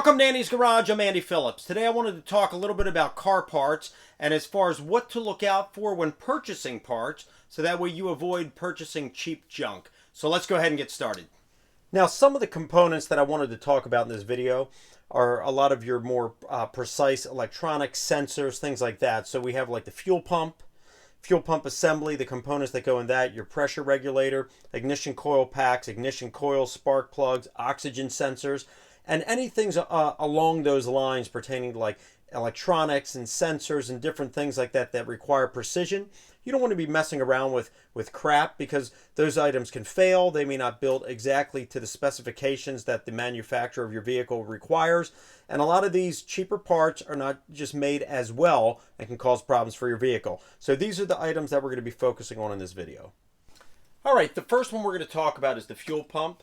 Welcome to Andy's Garage. I'm Andy Phillips. Today I wanted to talk a little bit about car parts and as far as what to look out for when purchasing parts so that way you avoid purchasing cheap junk. So let's go ahead and get started. Now, some of the components that I wanted to talk about in this video are a lot of your more precise electronic sensors, things like that. So we have like the fuel pump assembly, the components that go in that, your pressure regulator, ignition coil packs, ignition coils, spark plugs, oxygen sensors, and anything along those lines pertaining to like electronics and sensors and different things like that that require precision. You don't want to be messing around with crap because those items can fail. They may not build exactly to the specifications that the manufacturer of your vehicle requires. And a lot of these cheaper parts are not just made as well and can cause problems for your vehicle. So these are the items that we're going to be focusing on in this video. All right, the first one we're going to talk about is the fuel pump,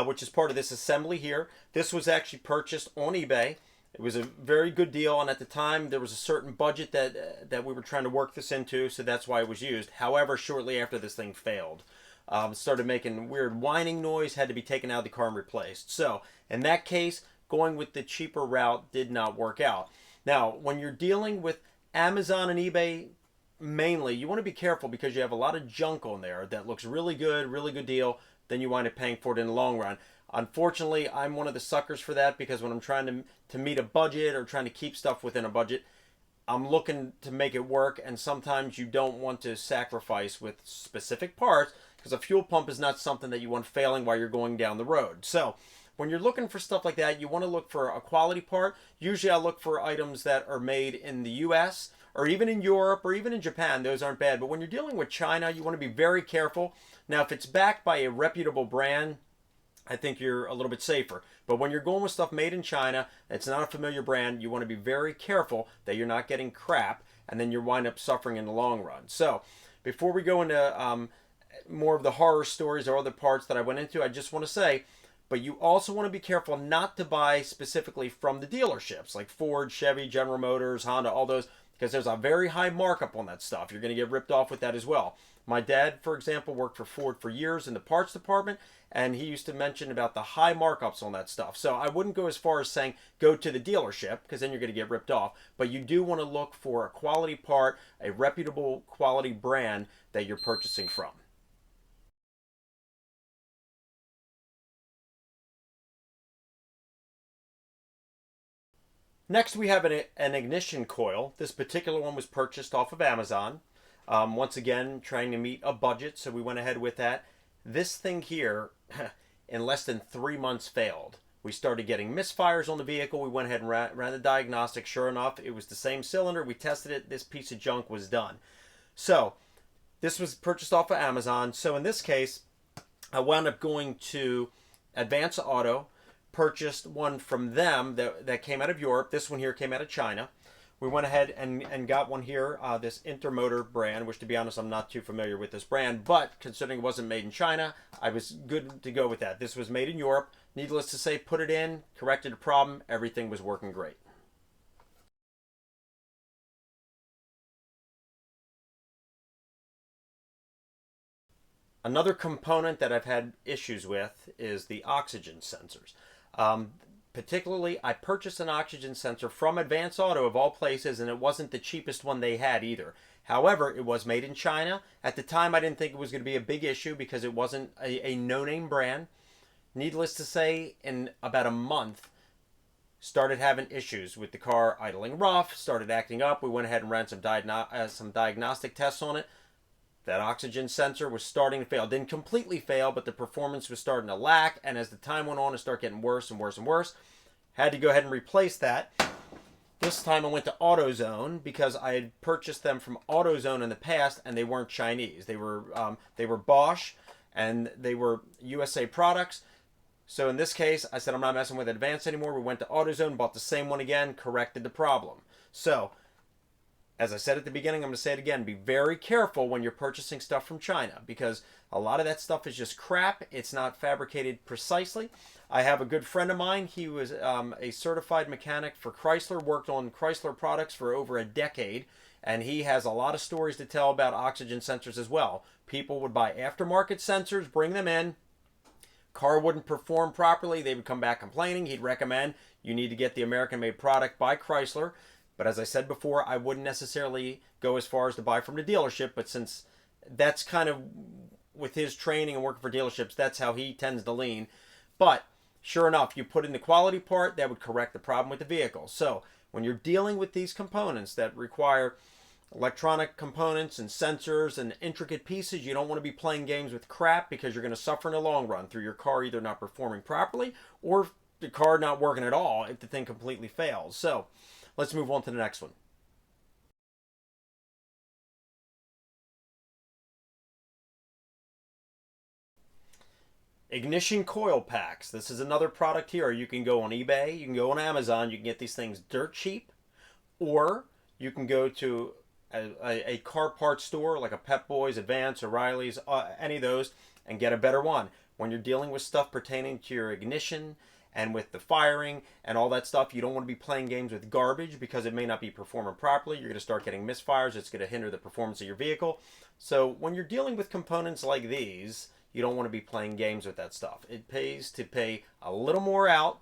which is part of this assembly here. This was actually purchased on eBay. It was a very good deal, and at the time there was a certain budget that we were trying to work this into, so that's why it was used. However, shortly after this thing failed, it started making weird whining noise, had to be taken out of the car and replaced. So in that case, going with the cheaper route did not work out. Now, when you're dealing with Amazon and eBay, mainly, you want to be careful because you have a lot of junk on there that looks really good deal, then you wind up paying for it in the long run. Unfortunately, I'm one of the suckers for that because when I'm trying to meet a budget or trying to keep stuff within a budget, I'm looking to make it work, and sometimes you don't want to sacrifice with specific parts because a fuel pump is not something that you want failing while you're going down the road. So when you're looking for stuff like that, you want to look for a quality part. Usually I look for items that are made in the US or even in Europe or even in Japan. Those aren't bad. But when you're dealing with China, you want to be very careful. Now, if it's backed by a reputable brand, I think you're a little bit safer. But when you're going with stuff made in China, it's not a familiar brand, you want to be very careful that you're not getting crap, and then you wind up suffering in the long run. So before we go into more of the horror stories or other parts that I went into, I just want to say, but you also want to be careful not to buy specifically from the dealerships, like Ford, Chevy, General Motors, Honda, all those, because there's a very high markup on that stuff. You're going to get ripped off with that as well. My dad, for example, worked for Ford for years in the parts department, and he used to mention about the high markups on that stuff. So I wouldn't go as far as saying go to the dealership, because then you're going to get ripped off. But you do want to look for a quality part, a reputable quality brand that you're purchasing from. Next, we have an ignition coil. This particular one was purchased off of Amazon. Once again, trying to meet a budget, so we went ahead with that. This thing here, in less than 3 months, failed. We started getting misfires on the vehicle. We went ahead and ran the diagnostic. Sure enough, it was the same cylinder. We tested it. This piece of junk was done. So this was purchased off of Amazon. So in this case, I wound up going to Advance Auto, purchased one from them that came out of Europe. This one here came out of China. We went ahead and got one here, this Intermotor brand, which to be honest, I'm not too familiar with this brand, but considering it wasn't made in China, I was good to go with that. This was made in Europe. Needless to say, put it in, corrected a problem, everything was working great. Another component that I've had issues with is the oxygen sensors. Particularly, I purchased an oxygen sensor from Advance Auto of all places, and it wasn't the cheapest one they had either. However, it was made in China. At the time, I didn't think it was going to be a big issue because it wasn't a no-name brand. Needless to say, in about a month, started having issues with the car idling rough, started acting up. We went ahead and ran some diagnostic tests on it. That oxygen sensor was starting to fail. Didn't completely fail, but the performance was starting to lack. And as the time went on, it started getting worse and worse and worse. Had to go ahead and replace that. This time I went to AutoZone because I had purchased them from AutoZone in the past, and they weren't Chinese. They were Bosch, and they were USA products. So in this case, I said I'm not messing with Advance anymore. We went to AutoZone, bought the same one again, corrected the problem. So as I said at the beginning, I'm going to say it again, be very careful when you're purchasing stuff from China because a lot of that stuff is just crap. It's not fabricated precisely. I have a good friend of mine. He was a certified mechanic for Chrysler, worked on Chrysler products for over a decade, and he has a lot of stories to tell about oxygen sensors as well. People would buy aftermarket sensors, bring them in, car wouldn't perform properly, they would come back complaining. He'd recommend you need to get the American-made product by Chrysler. But as I said before, I wouldn't necessarily go as far as to buy from the dealership. But since that's kind of with his training and working for dealerships, that's how he tends to lean. But sure enough, you put in the quality part, that would correct the problem with the vehicle. So when you're dealing with these components that require electronic components and sensors and intricate pieces, you don't want to be playing games with crap, because you're going to suffer in the long run through your car either not performing properly or the car not working at all if the thing completely fails. So let's move on to the next one. Ignition coil packs. This is another product here. You can go on eBay, you can go on Amazon, you can get these things dirt cheap, or you can go to a car parts store like a Pep Boys, Advance, O'Reilly's, any of those, and get a better one. When you're dealing with stuff pertaining to your ignition and with the firing and all that stuff, you don't want to be playing games with garbage, because it may not be performing properly. You're going to start getting misfires. It's going to hinder the performance of your vehicle. So when you're dealing with components like these, you don't want to be playing games with that stuff. It pays to pay a little more out,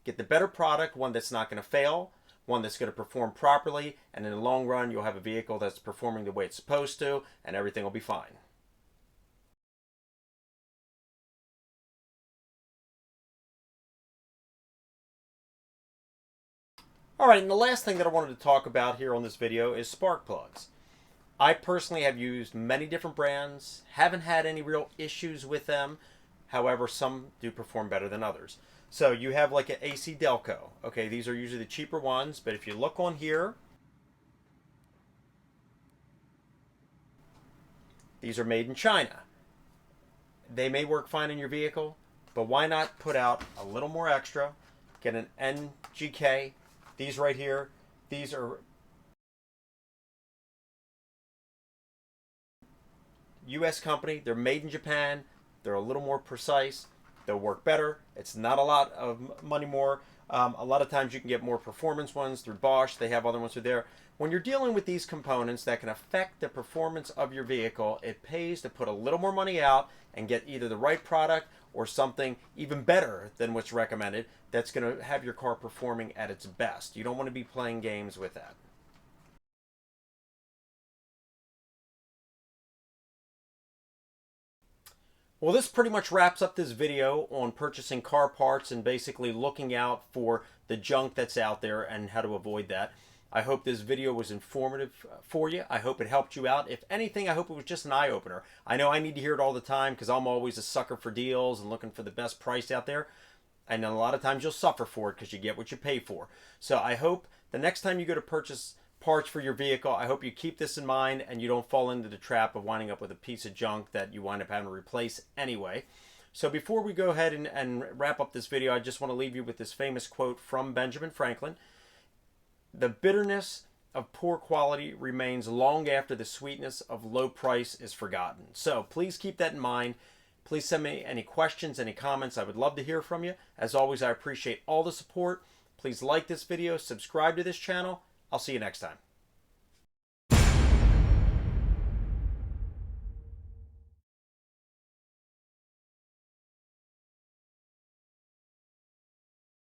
get the better product, one that's not going to fail, one that's going to perform properly, and in the long run, you'll have a vehicle that's performing the way it's supposed to, and everything will be fine. All right, and the last thing that I wanted to talk about here on this video is spark plugs. I personally have used many different brands, haven't had any real issues with them. However, some do perform better than others. So you have like an AC Delco. Okay, these are usually the cheaper ones, but if you look on here, these are made in China. They may work fine in your vehicle, but why not put out a little more extra, get an NGK. These right here, these are US company. They're made in Japan. They're a little more precise. They'll work better. It's not a lot of money more. A lot of times you can get more performance ones through Bosch. They have other ones through there. When you're dealing with these components that can affect the performance of your vehicle, it pays to put a little more money out and get either the right product or something even better than what's recommended that's going to have your car performing at its best. You don't want to be playing games with that. Well, this pretty much wraps up this video on purchasing car parts and basically looking out for the junk that's out there and how to avoid that. I hope this video was informative for you. I hope it helped you out. If anything, I hope it was just an eye-opener. I know I need to hear it all the time, because I'm always a sucker for deals and looking for the best price out there. And a lot of times you'll suffer for it because you get what you pay for. So I hope the next time you go to purchase parts for your vehicle, I hope you keep this in mind and you don't fall into the trap of winding up with a piece of junk that you wind up having to replace anyway. So before we go ahead and wrap up this video, I just want to leave you with this famous quote from Benjamin Franklin. The bitterness of poor quality remains long after the sweetness of low price is forgotten. So please keep that in mind. Please send me any questions, any comments. I would love to hear from you. As always, I appreciate all the support. Please like this video, subscribe to this channel. I'll see you next time.